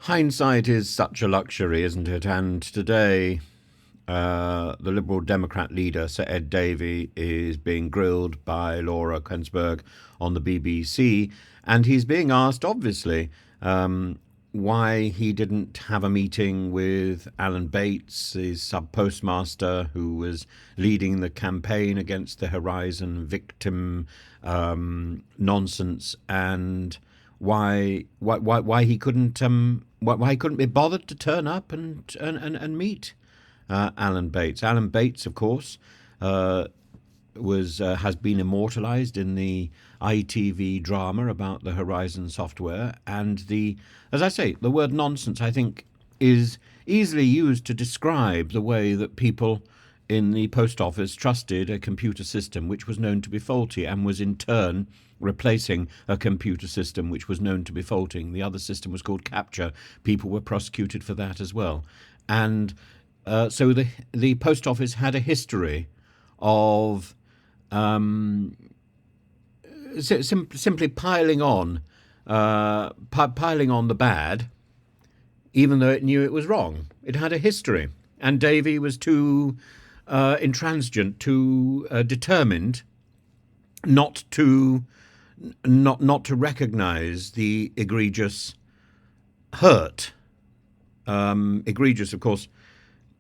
Hindsight is such a luxury, isn't it? And today, the Liberal Democrat leader, Sir Ed Davey, is being grilled by Laura Kuenssberg on the BBC, and he's being asked, obviously, why he didn't have a meeting with Alan Bates, his sub-postmaster, who was leading the campaign against the Horizon victim nonsense, and why he couldn't why he couldn't be bothered to turn up and meet Alan Bates. Alan Bates, of course, was has been immortalised in the ITV drama about the Horizon software, and as I say, the word nonsense, I think, is easily used to describe the way that people in the post office trusted a computer system which was known to be faulty, and was in turn replacing a computer system which was known to be faulty. The other system was called Capture. People were prosecuted for that as well. And so the post office had a history of simply piling on the bad, even though it knew it was wrong. It had a history, and Davey was too intransigent, too determined not to recognise the egregious hurt. Egregious, of course,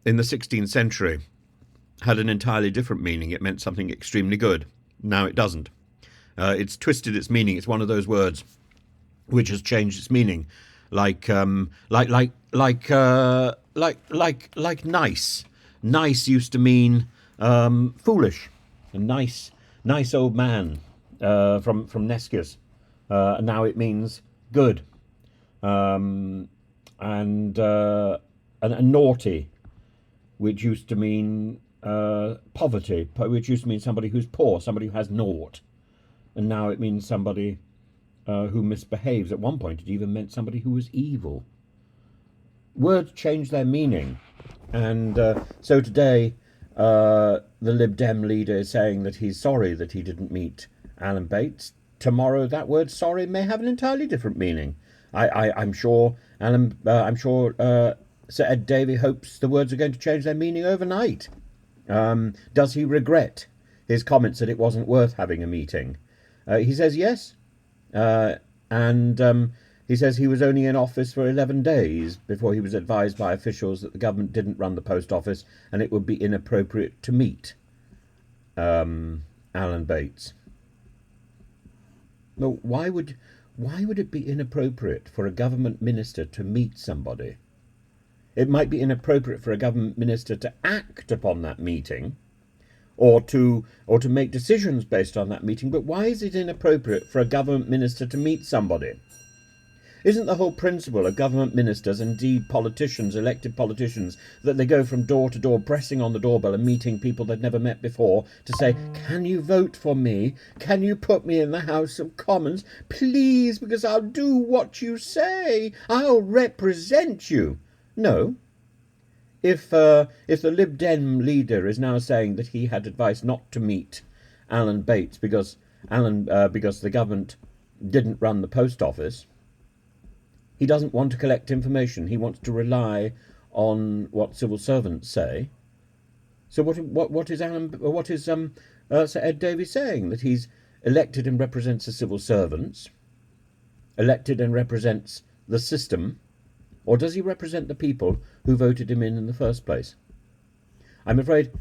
in the 16th century had an entirely different meaning. It meant something extremely good. Now it doesn't. It's twisted its meaning. It's one of those words which has changed its meaning, like nice. Nice used to mean foolish. A nice old man from Nescius. Now it means good. And naughty, which used to mean poverty, which used to mean somebody who's poor, somebody who has naught. And now it means somebody who misbehaves. At one point it even meant somebody who was evil. Words change their meaning. And so today the Lib Dem leader is saying that he's sorry that he didn't meet Alan Bates. Tomorrow that word sorry may have an entirely different meaning. I'm sure Sir Ed Davey hopes the words are going to change their meaning overnight. Does he regret his comments that it wasn't worth having a meeting? He says yes, and he says he was only in office for 11 days before he was advised by officials that the government didn't run the post office and it would be inappropriate to meet Alan Bates. Well, why would it be inappropriate for a government minister to meet somebody? It might be inappropriate for a government minister to act upon that meeting, or to make decisions based on that meeting, but why is it inappropriate for a government minister to meet somebody? Isn't the whole principle of government ministers, indeed politicians, elected politicians, that they go from door to door, pressing on the doorbell and meeting people they've never met before to say, can you vote for me? Can you put me in the House of Commons? Please, because I'll do what you say. I'll represent you. No. If the Lib Dem leader is now saying that he had advice not to meet Alan Bates because the government didn't run the post office, he doesn't want to collect information. He wants to rely on what civil servants say. So what is Sir Ed Davey saying? That he's elected and represents the civil servants, elected and represents the system, or does he represent the people who voted him in the first place? I'm afraid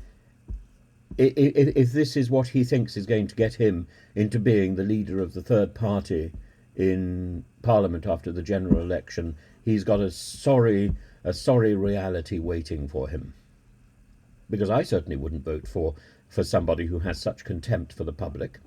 if this is what he thinks is going to get him into being the leader of the third party in Parliament after the general election, he's got a sorry reality waiting for him. Because I certainly wouldn't vote for somebody who has such contempt for the public.